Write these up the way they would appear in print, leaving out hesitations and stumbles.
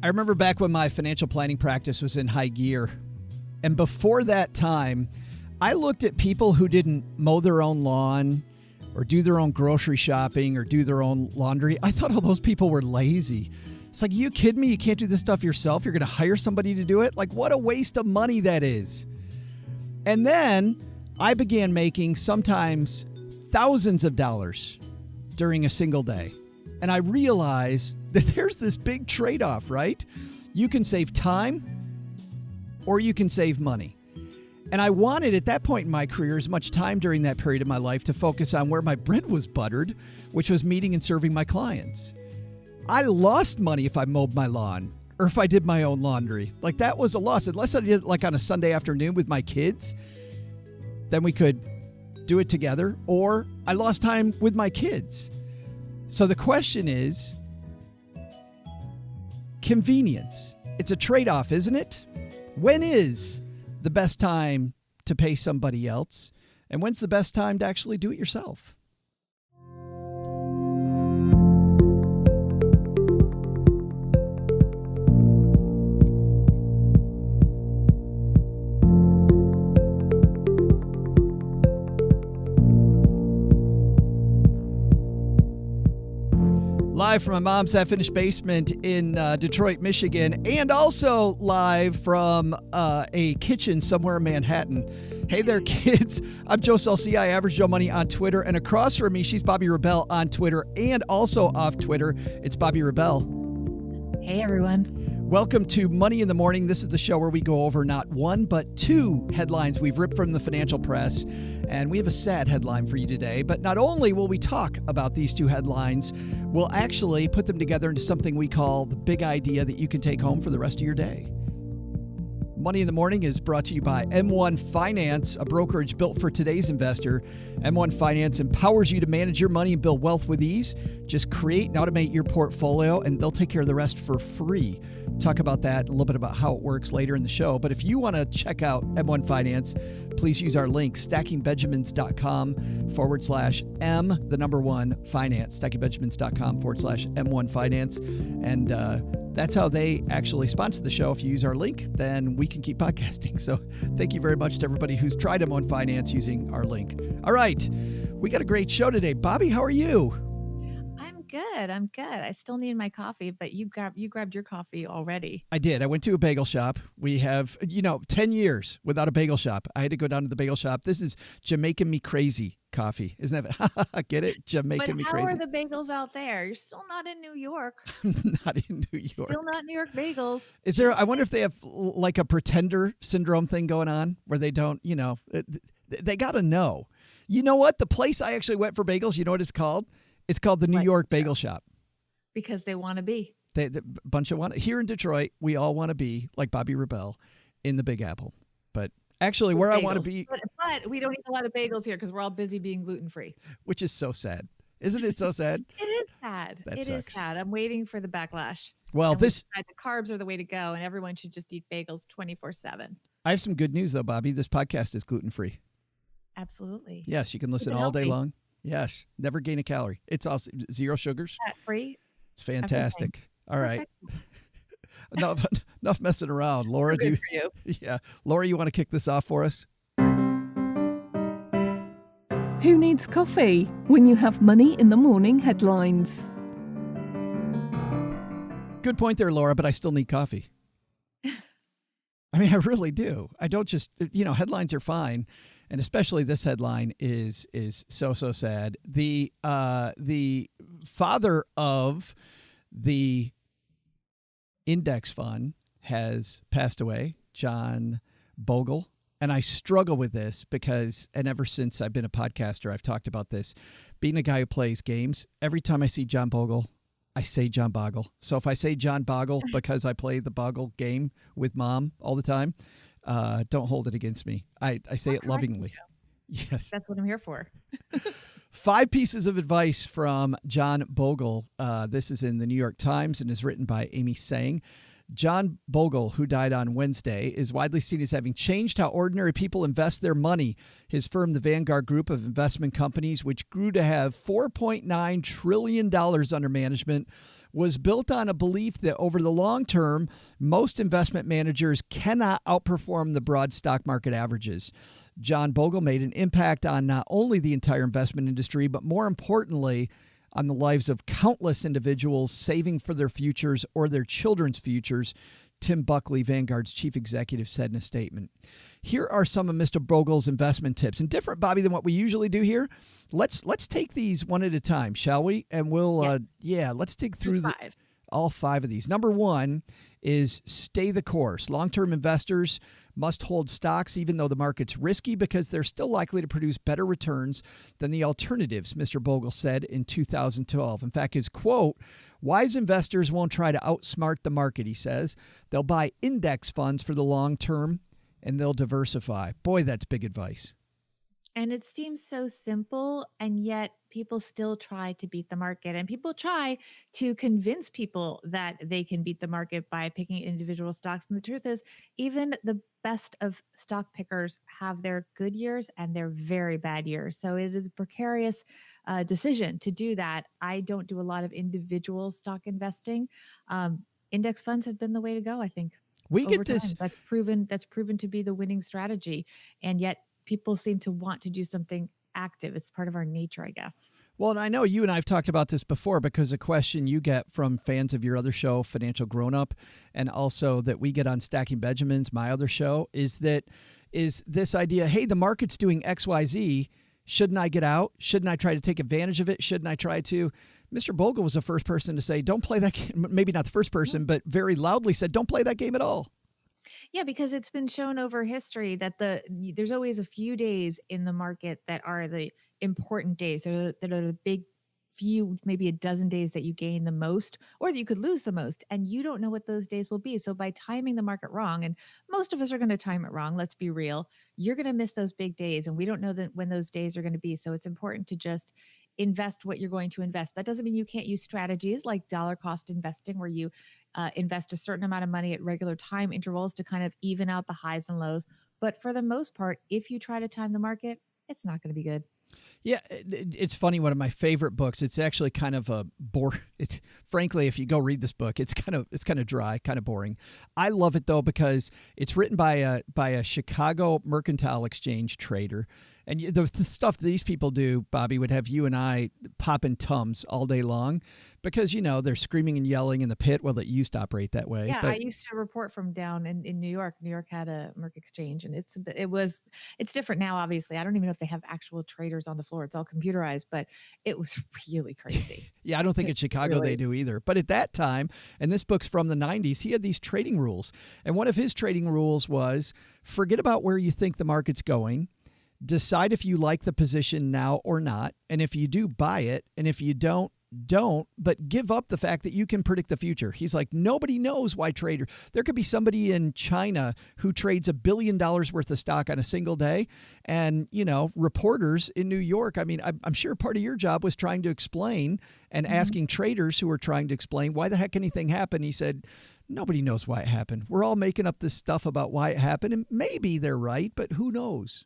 I remember back when my financial planning practice was in high gear. And before that time, I looked at people who didn't mow their own lawn or do their own grocery shopping or do their own laundry. I thought all those people were lazy. It's like, you kidding me? You can't do this stuff yourself? You're going to hire somebody to do it? Like, what a waste of money that is. And then I began making sometimes thousands of dollars during a single day. And I realized that there's this big trade-off, right? You can save time or you can save money. And I wanted at that point in my career as much time during that period of my life to focus on where my bread was buttered, which was meeting and serving my clients. I lost money if I mowed my lawn or if I did my own laundry. Like, that was a loss. Unless I did it like on a Sunday afternoon with my kids, then we could do it together, or I lost time with my kids. So the question is convenience. It's a trade-off, isn't it? When is the best time to pay somebody else? And when's the best time to actually do it yourself? Live from my mom's half-finished basement in Detroit, Michigan, and also live from a kitchen somewhere in Manhattan. Hey there, kids. I'm Saul-Sehy, Average Joe Money on Twitter, and across from me, she's Bobbi Rebell on Twitter, and also off Twitter, it's Bobbi Rebell. Hey, everyone. Welcome to Money in the Morning. This is the show where we go over not one, but two headlines we've ripped from the financial press. And we have a sad headline for you today. But not only will we talk about these two headlines, we'll actually put them together into something we call the big idea that you can take home for the rest of your day. Money in the Morning is brought to you by M1 Finance, a brokerage built for today's investor. M1 Finance empowers you to manage your money and build wealth with ease. Just create and automate your portfolio, and they'll take care of the rest for free. Talk about that, a little bit about how it works later in the show. But if you want to check out M1 Finance, please use our link, stackingbenjamins.com/M1 finance, stackingbenjamins.com/M1 finance. And that's how they actually sponsor the show. If you use our link, then we can keep podcasting. So thank you very much to everybody who's tried M1 Finance using our link. All right, we got a great show today. Bobbi, how are you? I'm good. I still need my coffee, but you grabbed your coffee already. I did. I went to a bagel shop. We have, 10 years without a bagel shop. I had to go down to the bagel shop. This is Jamaican Me Crazy coffee. Isn't that, get it? Jamaican Me Crazy. But how are the bagels out there? You're still not in New York. Not in New York. Still not New York bagels. Is there, I wonder if they have like a pretender syndrome thing going on where they don't, they got to know. You know what? The place I actually went for bagels, you know what it's called? It's called the New York Bagel Shop. Because they want to be. The bunch of here in Detroit, we all want to be like Bobbi Rebell in the Big Apple. But actually, where bagels. I want to be. But we don't eat a lot of bagels here because we're all busy being gluten-free. Which is so sad. Isn't it so sad? It is sad. It is sad. I'm waiting for the backlash. Well, the carbs are the way to go, and everyone should just eat bagels 24/7. I have some good news, though, Bobbi. This podcast is gluten-free. Absolutely. Yes, you can listen all day long. Yes, never gain a calorie. It's also zero sugars. Fat-free. It's fantastic. All right. Enough messing around. Laura, for you. Yeah. Laura, you want to kick this off for us? Who needs coffee when you have Money in the Morning headlines? Good point there, Laura, but I still need coffee. I mean, I really do. I don't just, headlines are fine. And especially this headline is so sad. The father of the index fund has passed away, John Bogle. And I struggle with this because, and ever since I've been a podcaster, I've talked about this. Being a guy who plays games, every time I see John Bogle, I say John Bogle. So if I say John Bogle because I play the Bogle game with Mom all the time, don't hold it against me. I say it lovingly. Yes. That's what I'm here for. 5 pieces of advice from John Bogle. This is in the New York Times and is written by Amy Sang. John Bogle, who died on Wednesday, is widely seen as having changed how ordinary people invest their money. His firm, the Vanguard Group of investment companies, which grew to have $4.9 trillion under management, was built on a belief that over the long term, most investment managers cannot outperform the broad stock market averages. John Bogle made an impact on not only the entire investment industry, but more importantly, on the lives of countless individuals saving for their futures or their children's futures, Tim Buckley, Vanguard's chief executive, said in a statement. Here are some of Mr. Bogle's investment tips, and different, Bobby, than what we usually do here. Let's take these one at a time, shall we? And we'll, let's dig through all 5 of these. Number 1 is stay the course. Long-term investors must hold stocks even though the market's risky because they're still likely to produce better returns than the alternatives, Mr. Bogle said in 2012. In fact, his quote, "Wise investors won't try to outsmart the market," he says. "They'll buy index funds for the long term and they'll diversify." Boy, that's big advice. And it seems so simple, and yet people still try to beat the market. And people try to convince people that they can beat the market by picking individual stocks. And the truth is, even the best of stock pickers have their good years and their very bad years. So it is a precarious decision to do that. I don't do a lot of individual stock investing. Index funds have been the way to go, I think. We Over get this. time. That's proven to be the winning strategy. And yet people seem to want to do something active. It's part of our nature, I guess. Well, and I know you and I have talked about this before because a question you get from fans of your other show, Financial Grown Up, and also that we get on Stacking Benjamins, my other show, is this idea, hey, the market's doing XYZ. Shouldn't I get out? Shouldn't I try to take advantage of it? Shouldn't I try to? Mr. Bogle was the first person to say, don't play that game. Maybe not the first person, but very loudly said, don't play that game at all. Yeah, because it's been shown over history that there's always a few days in the market that are the important days, that are the big few, maybe a dozen days that you gain the most or that you could lose the most. And you don't know what those days will be. So by timing the market wrong, and most of us are going to time it wrong, let's be real, you're going to miss those big days. And we don't know when those days are going to be. So it's important to just invest what you're going to invest. That doesn't mean you can't use strategies like dollar cost investing, where you invest a certain amount of money at regular time intervals to kind of even out the highs and lows. But for the most part, if you try to time the market, it's not going to be good. Yeah, it's funny. One of my favorite books. It's actually kind of a bore. It's frankly, if you go read this book, it's kind of dry, kind of boring. I love it though because it's written by a Chicago Mercantile Exchange trader, and the stuff these people do, Bobby, would have you and I popping Tums all day long because they're screaming and yelling in the pit. Well, that used to operate that way. Yeah, I used to report from down in New York. New York had a Merc Exchange, and it's different now. Obviously, I don't even know if they have actual traders on the floor. It's all computerized, but it was really crazy. Yeah, I don't think in Chicago they do either. But at that time, and this book's from the 90s, he had these trading rules. And one of his trading rules was forget about where you think the market's going. Decide if you like the position now or not. And if you do, buy it. And if you don't, but give up the fact that you can predict the future. He's like, nobody knows why traders. There could be somebody in China who trades $1 billion worth of stock on a single day. And, reporters in New York, I mean, I'm sure part of your job was trying to explain and asking traders who were trying to explain why the heck anything happened. He said, nobody knows why it happened. We're all making up this stuff about why it happened. And maybe they're right, but who knows?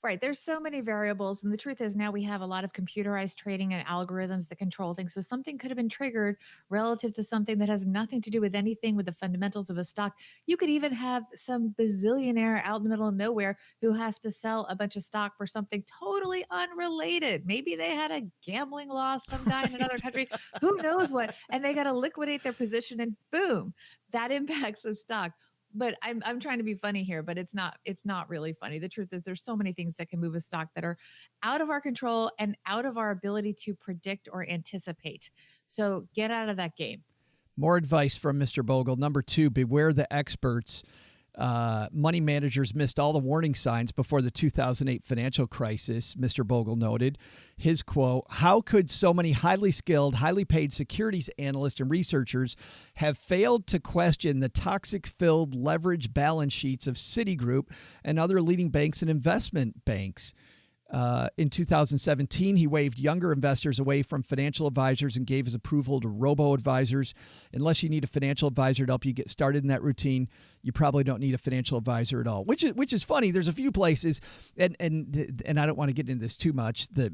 Right. There's so many variables. And the truth is now we have a lot of computerized trading and algorithms that control things. So something could have been triggered relative to something that has nothing to do with anything with the fundamentals of a stock. You could even have some bazillionaire out in the middle of nowhere who has to sell a bunch of stock for something totally unrelated. Maybe they had a gambling loss, some guy in another country, who knows what, and they got to liquidate their position and boom, that impacts the stock. But I'm trying to be funny here, but it's not really funny. The truth is there's so many things that can move a stock that are out of our control and out of our ability to predict or anticipate. So get out of that game. More advice from Mr. Bogle. Number 2, beware the experts. Money managers missed all the warning signs before the 2008 financial crisis, Mr. Bogle noted. His quote, how could so many highly skilled, highly paid securities analysts and researchers have failed to question the toxic-filled leverage balance sheets of Citigroup and other leading banks and investment banks? In 2017, he waved younger investors away from financial advisors and gave his approval to robo-advisors. Unless you need a financial advisor to help you get started in that routine, you probably don't need a financial advisor at all, which is funny. There's a few places, and I don't want to get into this too much, that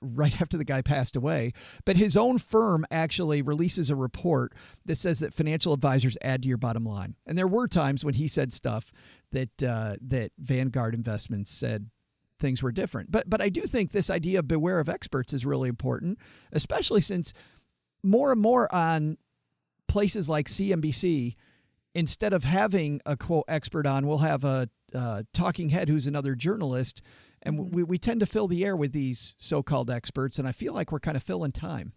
right after the guy passed away, but his own firm actually releases a report that says that financial advisors add to your bottom line. And there were times when he said stuff that Vanguard Investments said things were different. But I do think this idea of beware of experts is really important, especially since more and more on places like CNBC, instead of having a quote expert on, we'll have a talking head who's another journalist. And we tend to fill the air with these so-called experts. And I feel like we're kind of filling time.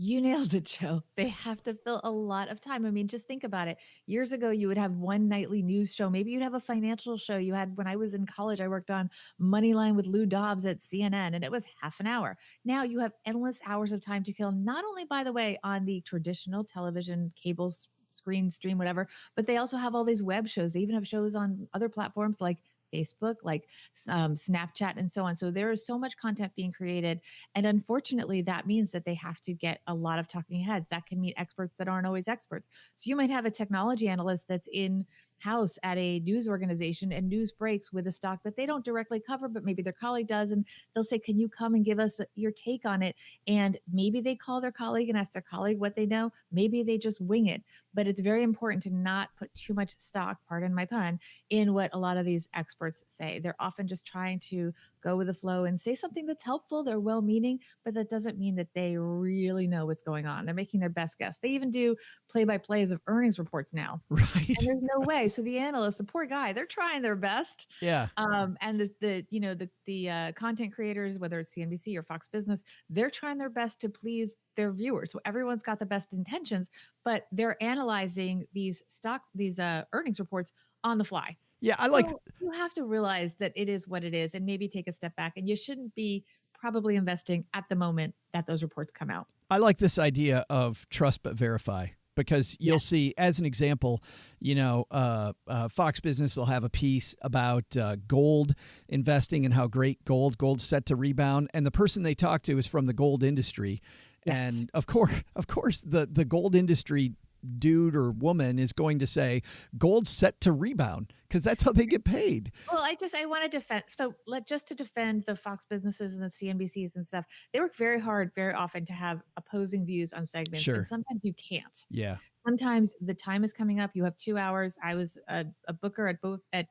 You nailed it, Joe. They have to fill a lot of time. I mean, just think about it. Years ago, you would have one nightly news show. Maybe you'd have a financial show. You had, when I was in college, I worked on Moneyline with Lou Dobbs at CNN, and it was half an hour. Now you have endless hours of time to kill, not only, by the way, on the traditional television, cable screen, stream, whatever, but they also have all these web shows. They even have shows on other platforms like Facebook, like Snapchat, and so on. So there is so much content being created. And unfortunately, that means that they have to get a lot of talking heads that can meet experts that aren't always experts. So you might have a technology analyst that's in house at a news organization, and news breaks with a stock that they don't directly cover, but maybe their colleague does. And they'll say, can you come and give us your take on it? And maybe they call their colleague and ask their colleague what they know. Maybe they just wing it. But it's very important to not put too much stock, pardon my pun, in what a lot of these experts say. They're often just trying to go with the flow and say something that's helpful. They're well-meaning, but that doesn't mean that they really know what's going on. They're making their best guess. They even do play-by-plays of earnings reports now. Right. And there's no way. So the analyst, the poor guy, they're trying their best. Yeah. And the content creators, whether it's CNBC or Fox Business, they're trying their best to please their viewers. So everyone's got the best intentions, but they're analyzing these earnings reports on the fly. Yeah, you have to realize that it is what it is, and maybe take a step back. And you shouldn't be probably investing at the moment that those reports come out. I like this idea of trust but verify, because you'll see, as an example, Fox Business will have a piece about gold investing and how great gold's set to rebound. And the person they talk to is from the gold industry. Yes. And of course, the gold industry dude or woman is going to say gold's set to rebound, because that's how they get paid. Well, I want to defend. So to defend the Fox Businesses and the CNBCs and stuff, they work very hard, very often, to have opposing views on segments. Sure. And sometimes you can't. Yeah. Sometimes the time is coming up. You have 2 hours. I was a booker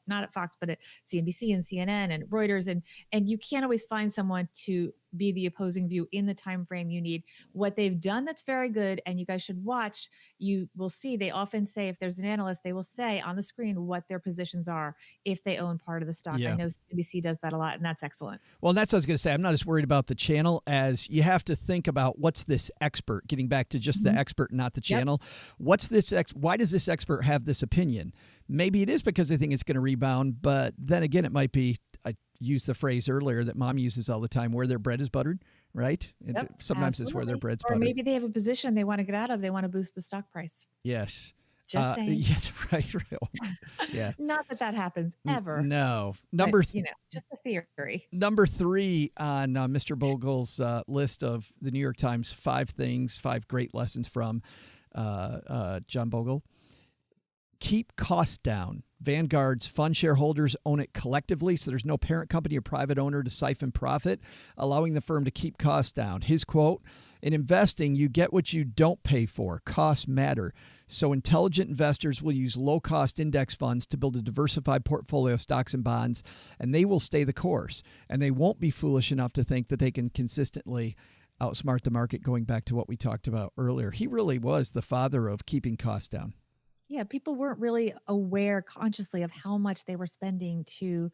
not at Fox, but at CNBC and CNN and Reuters. And you can't always find someone to be the opposing view in the time frame you need. What they've done that's very good, and you guys should watch, you will see they often say, if there's an analyst, they will say on the screen what their positions are if they own part of the stock. Yeah. I know CNBC does that a lot, and that's excellent. Well, and that's what I was going to say. I'm not as worried about the channel as you have to think about what's this expert, getting back to just the expert, not the channel. What's this? Why does this expert have this opinion? Maybe it is because they think it's going to rebound, but then again, it might be, I used the phrase earlier that Mom uses all the time, where their bread is buttered, right? Yep, sometimes it's where their bread's or buttered. maybe they have a position they want to get out of. They want to boost the stock price. Yes. Just saying. Yes, right. Yeah. Not that happens ever. No. Just a theory. Number 3 on Mr. Bogle's list of the New York Times 5 great lessons from John Bogle. Keep costs down. Vanguard's fund shareholders own it collectively, so there's no parent company or private owner to siphon profit, allowing the firm to keep costs down. His quote, in investing, you get what you don't pay for. Costs matter. So intelligent investors will use low-cost index funds to build a diversified portfolio of stocks and bonds, and they will stay the course. And they won't be foolish enough to think that they can consistently outsmart the market, going back to what we talked about earlier. He really was the father of keeping costs down. Yeah, people weren't really aware consciously of how much they were spending to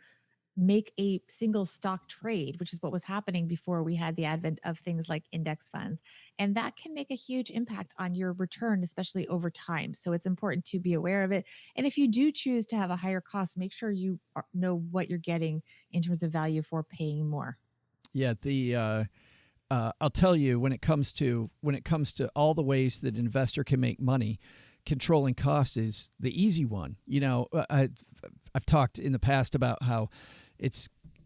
make a single stock trade, which is what was happening before we had the advent of things like index funds. And that can make a huge impact on your return, especially over time. So it's important to be aware of it. And if you do choose to have a higher cost, make sure you know what you're getting in terms of value for paying more. Yeah, I'll tell you, when it comes to all the ways that an investor can make money, controlling cost is the easy one. I've talked in the past about how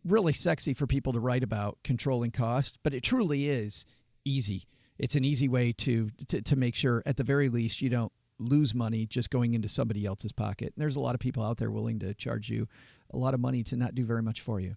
really sexy for people to write about controlling cost, but it truly is easy. It's an easy way to make sure, at the very least, you don't lose money just going into somebody else's pocket. And there's a lot of people out there willing to charge you a lot of money to not do very much for you.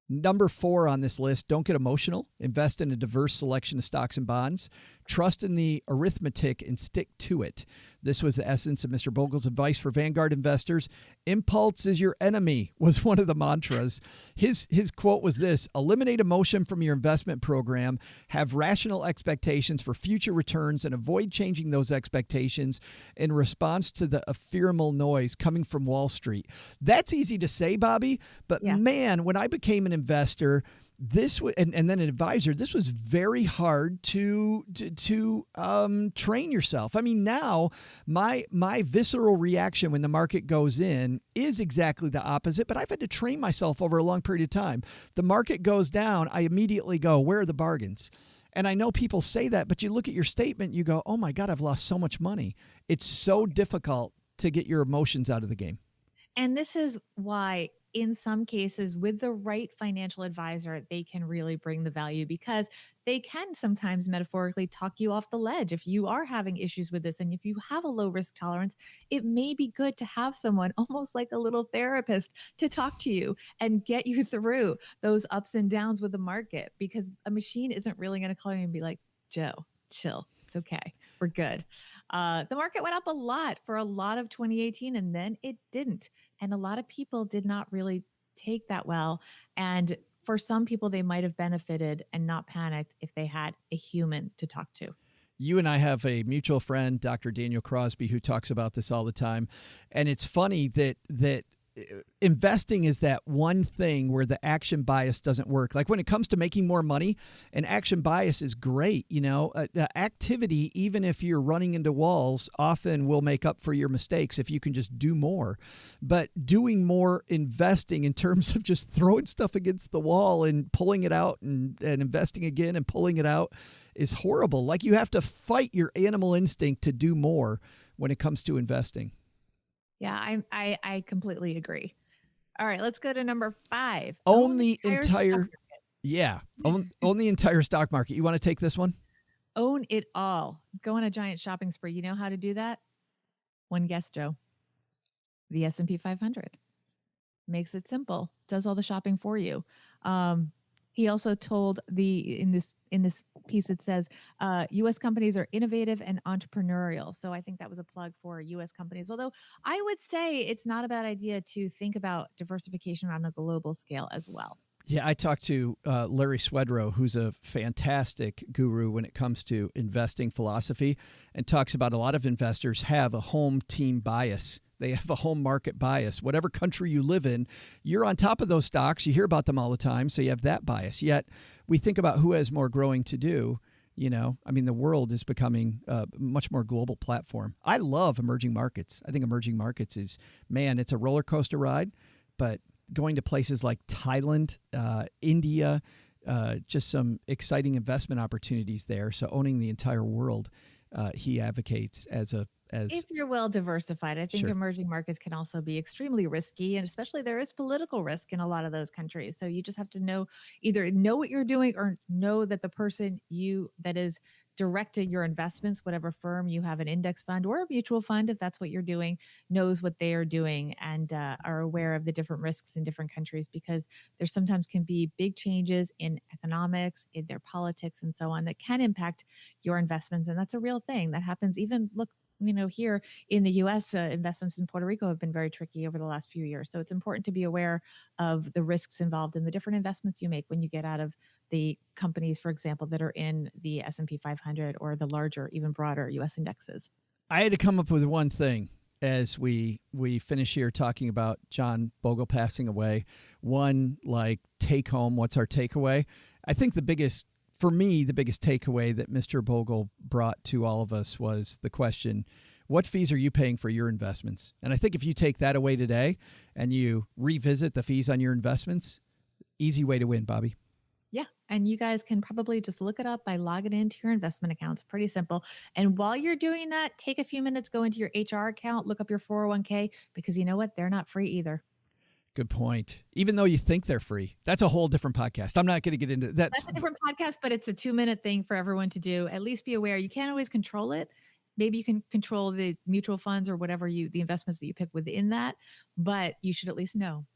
Number 4 on this list, don't get emotional. Invest in a diverse selection of stocks and bonds. Trust in the arithmetic and stick to it. This was the essence of Mr. Bogle's advice for Vanguard investors. Impulse is your enemy was one of the mantras. His quote was this: eliminate emotion from your investment program, have rational expectations for future returns, and avoid changing those expectations in response to the ephemeral noise coming from Wall Street. That's easy to say, Bobbi, but man, when I became an investor, this and then an advisor, this was very hard to train yourself. I mean, now my visceral reaction when the market goes in is exactly the opposite, but I've had to train myself over a long period of time. The market goes down, I immediately go, where are the bargains? And I know people say that, but you look at your statement, you go, oh my God, I've lost so much money. It's so difficult to get your emotions out of the game. And this is why, in some cases, with the right financial advisor, they can really bring the value, because they can sometimes metaphorically talk you off the ledge. If you are having issues with this and if you have a low risk tolerance, it may be good to have someone almost like a little therapist to talk to you and get you through those ups and downs with the market, because a machine isn't really going to call you and be like, Joe, chill. It's okay. We're good. The market went up a lot for a lot of 2018, and then it didn't. And a lot of people did not really take that well. And for some people, they might have benefited and not panicked if they had a human to talk to. You and I have a mutual friend, Dr. Daniel Crosby, who talks about this all the time. And it's funny that investing is that one thing where the action bias doesn't work. Like when it comes to making more money, an action bias is great. You know, the activity, even if you're running into walls, often will make up for your mistakes if you can just do more. But doing more investing in terms of just throwing stuff against the wall and pulling it out and investing again and pulling it out is horrible. Like you have to fight your animal instinct to do more when it comes to investing. Yeah, I completely agree. All right, let's go to number 5. Own the entire stock market. You want to take this one? Own it all. Go on a giant shopping spree. You know how to do that? One guess, Joe. The S&P 500 makes it simple. Does all the shopping for you. He also told in this piece, it says, U.S. companies are innovative and entrepreneurial. So I think that was a plug for U.S. companies. Although I would say it's not a bad idea to think about diversification on a global scale as well. Yeah, I talked to Larry Swedroe, who's a fantastic guru when it comes to investing philosophy, and talks about a lot of investors have a home team bias. They have a home market bias. Whatever country you live in, you're on top of those stocks. You hear about them all the time, so you have that bias. Yet we think about who has more growing to do. You know, I mean, the world is becoming a much more global platform. I love emerging markets. I think emerging markets is, man, it's a roller coaster ride, but going to places like Thailand, India, just some exciting investment opportunities there. So owning the entire world, he advocates as if you're well diversified. I think Sure. emerging markets can also be extremely risky, and especially there is political risk in a lot of those countries. So you just have to either know what you're doing or know that the person that is directing your investments, whatever firm you have an index fund or a mutual fund, if that's what you're doing, knows what they are doing and are aware of the different risks in different countries, because there sometimes can be big changes in economics, in their politics and so on that can impact your investments. And that's a real thing that happens. Even here in the U.S., investments in Puerto Rico have been very tricky over the last few years. So it's important to be aware of the risks involved in the different investments you make when you get out of the companies, for example, that are in the S&P 500 or the larger, even broader U.S. indexes. I had to come up with one thing as we finish here talking about John Bogle passing away. One, like, take home, what's our takeaway? I think the biggest takeaway that Mr. Bogle brought to all of us was the question, what fees are you paying for your investments? And I think if you take that away today and you revisit the fees on your investments, easy way to win, Bobbi. Yeah. And you guys can probably just look it up by logging into your investment accounts. Pretty simple. And while you're doing that, take a few minutes, go into your HR account, look up your 401k, because you know what? They're not free either. Good point. Even though you think they're free, that's a whole different podcast. I'm not going to get into that. That's a different podcast, but it's a 2-minute thing for everyone to do. At least be aware. You can't always control it. Maybe you can control the mutual funds or whatever the investments that you pick within that, but you should at least know.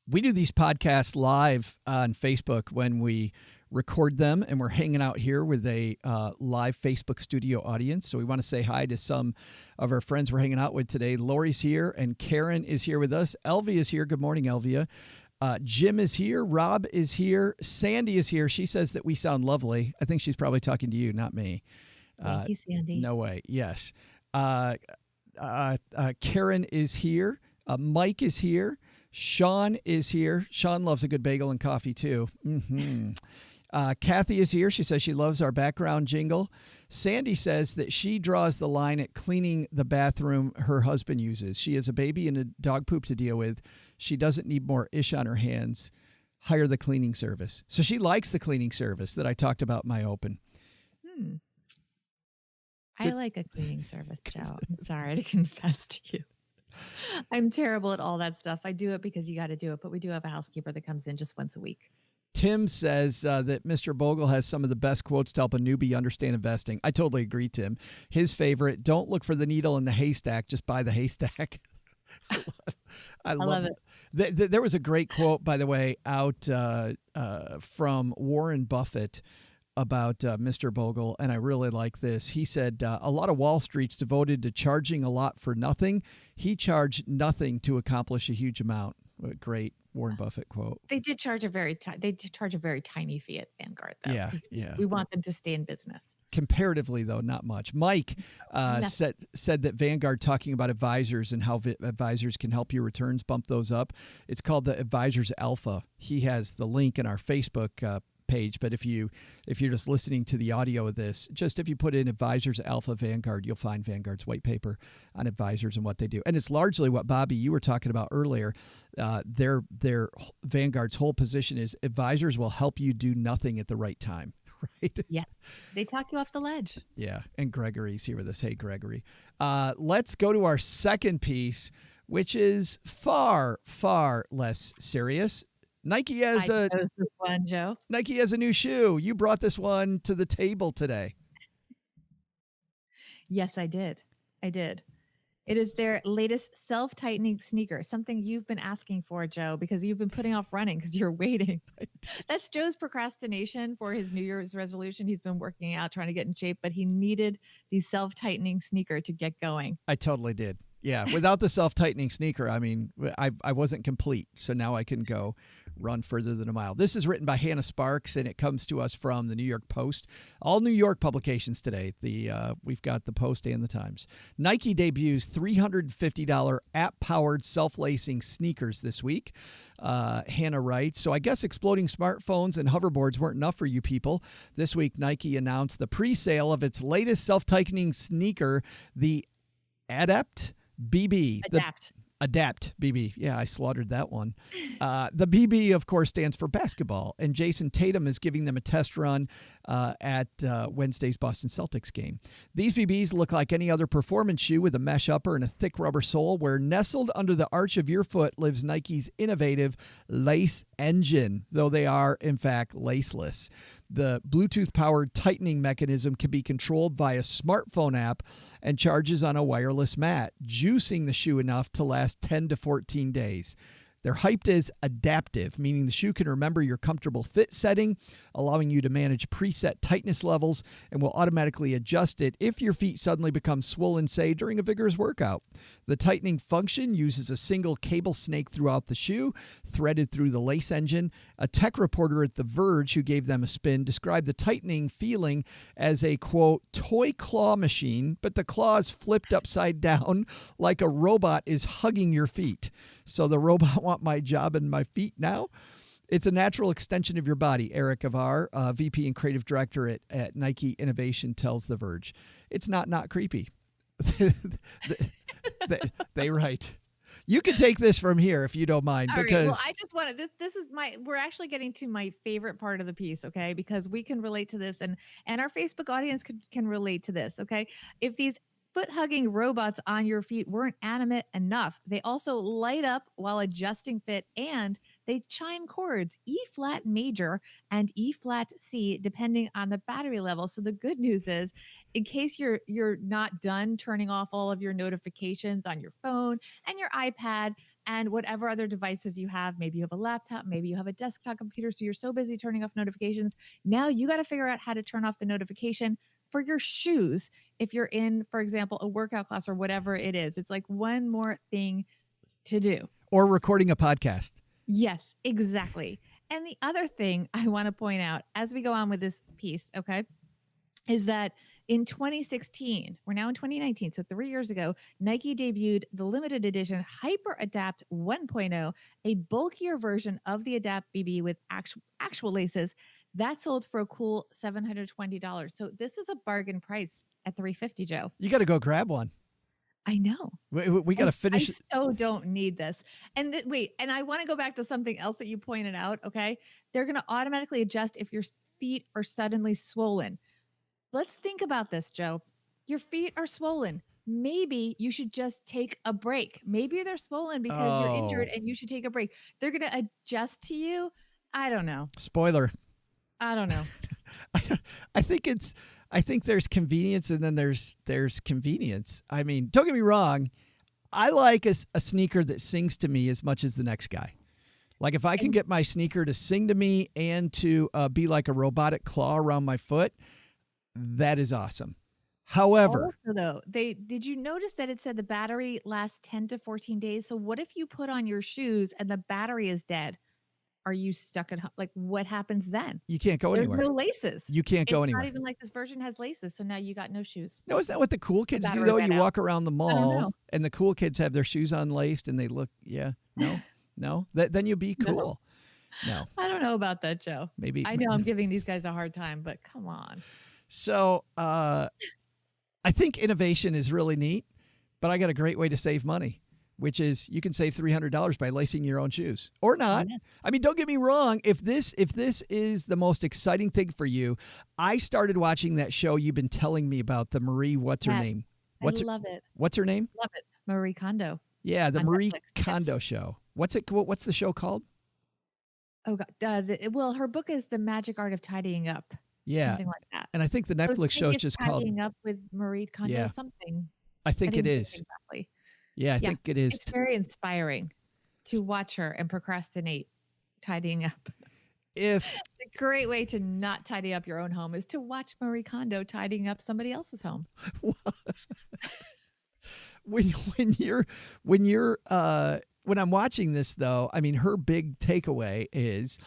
We do these podcasts live on Facebook when we record them, and we're hanging out here with a live Facebook studio audience. So we want to say hi to some of our friends we're hanging out with today. Lori's here, and Karen is here with us. Elvia is here. Good morning, Elvia. Jim is here. Rob is here. Sandy is here. She says that we sound lovely. I think she's probably talking to you, not me. Thank you, Sandy. No way. Yes. Karen is here. Mike is here. Sean is here. Sean loves a good bagel and coffee, too. Mm-hmm. Kathy is here. She says she loves our background jingle. Sandy says that she draws the line at cleaning the bathroom her husband uses. She has a baby and a dog poop to deal with. She doesn't need more ish on her hands. Hire the cleaning service. So she likes the cleaning service that I talked about in my open. I like a cleaning service, Joe. I'm sorry to confess to you. I'm terrible at all that stuff. I do it because you got to do it, but we do have a housekeeper that comes in just once a week. Tim says that Mr. Bogle has some of the best quotes to help a newbie understand investing. I totally agree, Tim. His favorite, don't look for the needle in the haystack, just buy the haystack. I love it. There was a great quote, by the way, out from Warren Buffett about Mr. Bogle, and I really like this. He said, a lot of Wall Street's devoted to charging a lot for nothing. He charged nothing to accomplish a huge amount. What a great Warren Buffett quote. They did charge a very tiny fee at Vanguard, though. Yeah. We want them to stay in business. Comparatively, though, not much. Mike said that Vanguard, talking about advisors and how advisors can help your returns, bump those up. It's called the Advisors Alpha. He has the link in our Facebook page, but if you're just listening to the audio of this, just if you put in Advisors Alpha Vanguard, you'll find Vanguard's white paper on advisors and what they do. And it's largely what, Bobbi, you were talking about earlier. Their Vanguard's whole position is advisors will help you do nothing at the right time. Right? Yeah. They talk you off the ledge. Yeah. And Gregory's here with us. Hey, Gregory. Let's go to our second piece, which is far, far less serious. Nike has Nike has a new shoe. You brought this one to the table today. Yes, I did. It is their latest self-tightening sneaker, something you've been asking for, Joe, because you've been putting off running because you're waiting. That's Joe's procrastination for his New Year's resolution. He's been working out, trying to get in shape, but he needed the self-tightening sneaker to get going. I totally did. Yeah, without the self-tightening sneaker, I mean, I wasn't complete. So now I can go run further than a mile. This is written by Hannah Sparks, and it comes to us from the New York Post. All New York publications today. We've got the Post and the Times. Nike debuts $350 app-powered self-lacing sneakers this week. Hannah writes, so I guess exploding smartphones and hoverboards weren't enough for you people. This week, Nike announced the pre-sale of its latest self-tightening sneaker, the Adapt BB. Adapt BB. Yeah, I slaughtered that one. The BB, of course, stands for basketball, and Jason Tatum is giving them a test run at Wednesday's Boston Celtics game. These BBs look like any other performance shoe with a mesh upper and a thick rubber sole, where nestled under the arch of your foot lives Nike's innovative lace engine, though they are, in fact, laceless. The Bluetooth-powered tightening mechanism can be controlled via smartphone app and charges on a wireless mat, juicing the shoe enough to last 10 to 14 days. They're hyped as adaptive, meaning the shoe can remember your comfortable fit setting, allowing you to manage preset tightness levels, and will automatically adjust it if your feet suddenly become swollen, say, during a vigorous workout. The tightening function uses a single cable snake throughout the shoe, threaded through the lace engine. A tech reporter at The Verge, who gave them a spin, described the tightening feeling as a, quote, toy claw machine, but the claws flipped upside down like a robot is hugging your feet. So the robot want my job and my feet now? It's a natural extension of your body, Eric Avar, VP and creative director at Nike Innovation, tells The Verge. It's not creepy. They write. You can take this from here if you don't mind. All because right, well, I just want to, this is we're actually getting to my favorite part of the piece, okay? Because we can relate to this and our Facebook audience can relate to this, okay? If these foot-hugging robots on your feet weren't animate enough. They also light up while adjusting fit, and they chime chords E-flat major and E-flat C depending on the battery level. So the good news is, in case you're not done turning off all of your notifications on your phone and your iPad and whatever other devices you have, maybe you have a laptop, maybe you have a desktop computer, so you're so busy turning off notifications. Now you got to figure out how to turn off the notification for your shoes if you're in, for example, a workout class or whatever it is. It's like one more thing to do. Or recording a podcast. Yes, exactly. And the other thing I want to point out as we go on with this piece, okay, is that in 2016, we're now in 2019, so 3 years ago, Nike debuted the limited edition Hyper Adapt 1.0, a bulkier version of the Adapt BB with actual laces that sold for a cool $720. So this is a bargain price at $350, Joe. You got to go grab one. I know. We got to finish. I so don't need this. And wait, and I want to go back to something else that you pointed out. Okay. They're going to automatically adjust if your feet are suddenly swollen. Let's think about this, Joe. Your feet are swollen. Maybe you should just take a break. Maybe they're swollen because you're injured and you should take a break. They're going to adjust to you. I don't know. Spoiler. I don't know. I think there's convenience and then there's convenience. I mean, don't get me wrong. I like a sneaker that sings to me as much as the next guy. Like if I can get my sneaker to sing to me and to be like a robotic claw around my foot, that is awesome. However, also, though, did you notice that it said the battery lasts 10 to 14 days? So what if you put on your shoes and the battery is dead? Are you stuck at home? Like, what happens then? You can't go anywhere. There's no laces. You can't go anywhere. It's not even like this version has laces. So now you got no shoes. No, is that what the cool kids do, though? You walk around the mall and the cool kids have their shoes unlaced and they look, no? Then you'll be cool. No. I don't know about that, Joe. Maybe. I know I'm giving these guys a hard time, but come on. So I think innovation is really neat, but I got a great way to save money, which is you can save $300 by lacing your own shoes or not. Yeah. I mean, don't get me wrong. If this is the most exciting thing for you, I started watching that show you've been telling me about, the Marie, what's her name? I love it. What's her name? Love it. Marie Kondo. Yeah, the Marie Kondo show. What's the show called? Oh, God. Well, her book is The Magic Art of Tidying Up. Yeah. Something like that. And I think the Netflix show is just called Tidying Up with Marie Kondo something. I think it is. Exactly. Yeah, I think it is. It's very inspiring to watch her and procrastinate tidying up. It's a great way to not tidy up your own home is to watch Marie Kondo tidying up somebody else's home. when I'm watching this, though, I mean, her big takeaway is,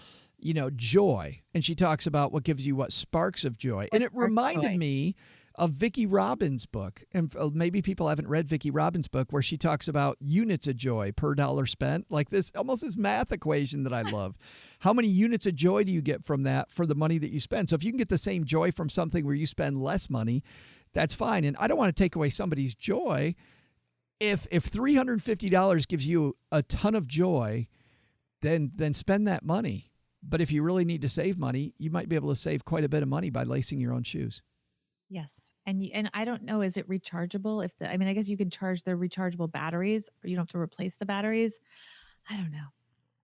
joy. And she talks about what gives you what sparks of joy. And it reminded me of Vicki Robbins' book. And maybe people haven't read Vicki Robbins' book where she talks about units of joy per dollar spent, like this, almost this math equation that I love. How many units of joy do you get from that for the money that you spend? So if you can get the same joy from something where you spend less money, that's fine. And I don't want to take away somebody's joy. If $350 gives you a ton of joy, then spend that money. But if you really need to save money, you might be able to save quite a bit of money by lacing your own shoes. Yes. And I don't know, is it rechargeable? I guess you can charge the rechargeable batteries, or you don't have to replace the batteries. I don't know.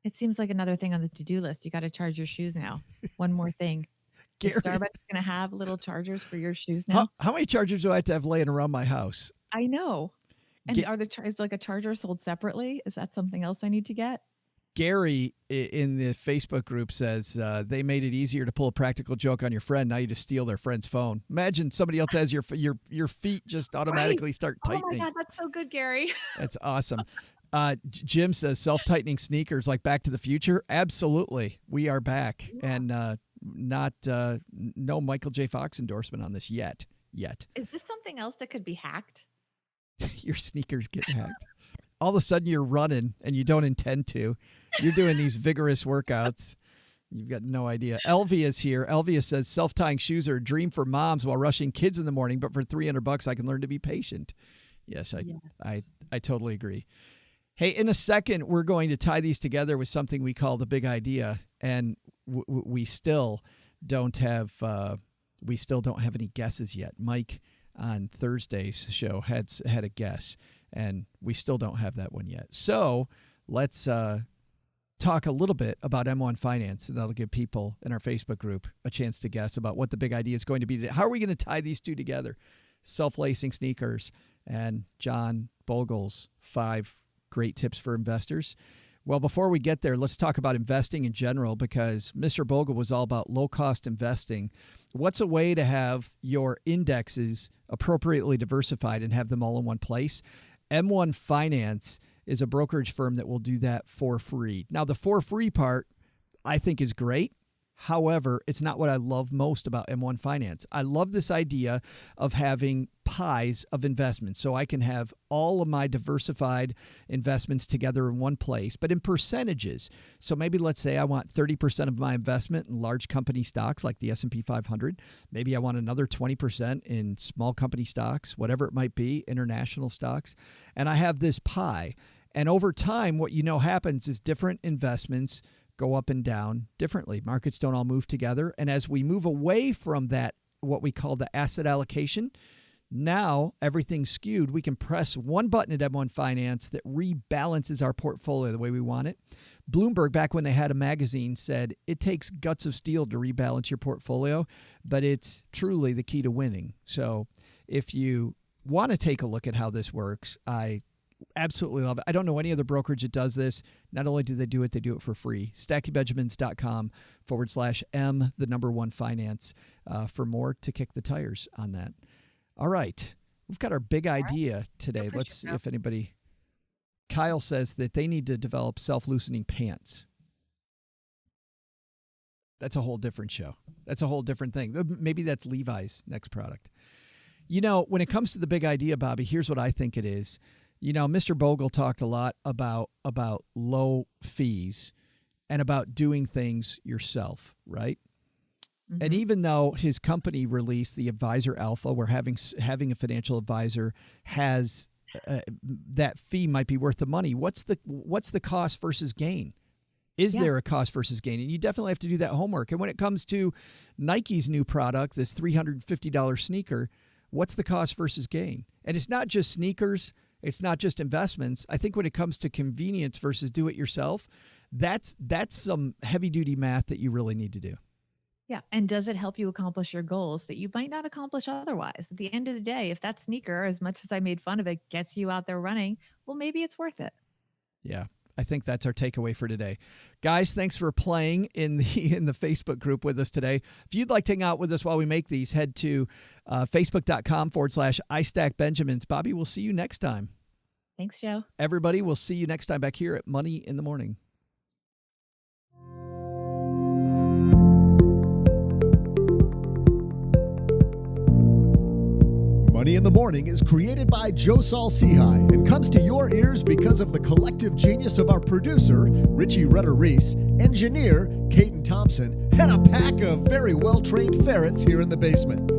It seems like another thing on the to-do list. You got to charge your shoes now. One more thing. Is Starbucks going to have little chargers for your shoes now? How many chargers do I have to have laying around my house? I know. And is like a charger sold separately? Is that something else I need to get? Gary in the Facebook group says they made it easier to pull a practical joke on your friend. Now you just steal their friend's phone. Imagine somebody else has your feet just automatically start tightening. Oh my God, that's so good, Gary. That's awesome. Jim says self-tightening sneakers like Back to the Future. Absolutely, we are back, and no Michael J. Fox endorsement on this yet. Is this something else that could be hacked? Your sneakers get hacked. All of a sudden you're running and you don't intend to. You're doing these vigorous workouts. You've got no idea. Elvia is here. Elvia says self-tying shoes are a dream for moms while rushing kids in the morning, but for $300 I can learn to be patient. Yes, I totally agree. Hey, in a second we're going to tie these together with something we call the big idea, and we still don't have any guesses yet. Mike, on Thursday's show had a guess, and we still don't have that one yet. So let's talk a little bit about M1 Finance, and that'll give people in our Facebook group a chance to guess about what the big idea is going to be today. How are we going to tie these two together? Self-lacing sneakers and John Bogle's 5 great tips for investors. Well, before we get there, let's talk about investing in general, because Mr. Bogle was all about low-cost investing. What's a way to have your indexes appropriately diversified and have them all in one place? M1 Finance is a brokerage firm that will do that for free. Now, the for free part, I think, is great. However, it's not what I love most about M1 Finance. I love this idea of having pies of investments, so I can have all of my diversified investments together in one place, but in percentages. So maybe let's say I want 30% of my investment in large company stocks like the S&P 500. Maybe I want another 20% in small company stocks, whatever it might be, international stocks. And I have this pie. And over time, what happens is different investments go up and down differently. Markets don't all move together. And as we move away from that, what we call the asset allocation, now everything's skewed. We can press one button at M1 Finance that rebalances our portfolio the way we want it. Bloomberg, back when they had a magazine, said it takes guts of steel to rebalance your portfolio, but it's truly the key to winning. So if you want to take a look at how this works, I absolutely love it. I don't know any other brokerage that does this. Not only do they do it for free. StackingBenjamins.com/M1 Finance for more to kick the tires on that. All right. We've got our big idea today. Let's see if anybody... Kyle says that they need to develop self-loosening pants. That's a whole different show. That's a whole different thing. Maybe that's Levi's next product. When it comes to the big idea, Bobby, here's what I think it is. Mr. Bogle talked a lot about low fees and about doing things yourself, right? Mm-hmm. And even though his company released the Advisor Alpha, where having a financial advisor has that fee might be worth the money. What's the cost versus gain? Is there a cost versus gain? And you definitely have to do that homework. And when it comes to Nike's new product, this $350 sneaker, what's the cost versus gain? And it's not just sneakers. It's not just investments. I think when it comes to convenience versus do it yourself, that's some heavy duty math that you really need to do. Yeah. And does it help you accomplish your goals that you might not accomplish otherwise? At the end of the day, if that sneaker, as much as I made fun of it, gets you out there running, well, maybe it's worth it. Yeah. I think that's our takeaway for today. Guys, thanks for playing in the Facebook group with us today. If you'd like to hang out with us while we make these, head to facebook.com/iStackBenjamins. Bobby, we'll see you next time. Thanks, Joe. Everybody, we'll see you next time back here at Money in the Morning. Money in the Morning is created by Joe Saul-Sehy and comes to your ears because of the collective genius of our producer, Richie Rutter-Reese, engineer, Caden Thompson, and a pack of very well-trained ferrets here in the basement.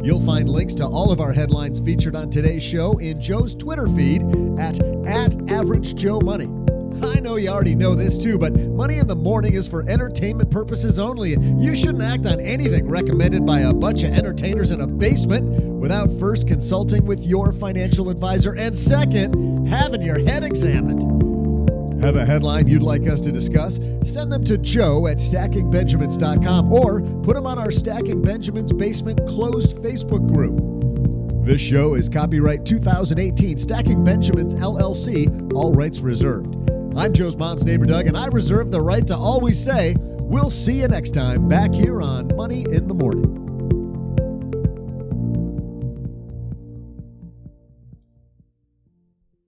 You'll find links to all of our headlines featured on today's show in Joe's Twitter feed at @AverageJoeMoney. I know you already know this too, but Money in the Morning is for entertainment purposes only, and you shouldn't act on anything recommended by a bunch of entertainers in a basement without first consulting with your financial advisor and second, having your head examined. Have a headline you'd like us to discuss? Send them to Joe at StackingBenjamins.com or put them on our Stacking Benjamins Basement closed Facebook group. This show is copyright 2018 Stacking Benjamins LLC, all rights reserved. I'm Joe's mom's neighbor, Doug, and I reserve the right to always say, we'll see you next time back here on Money in the Morning.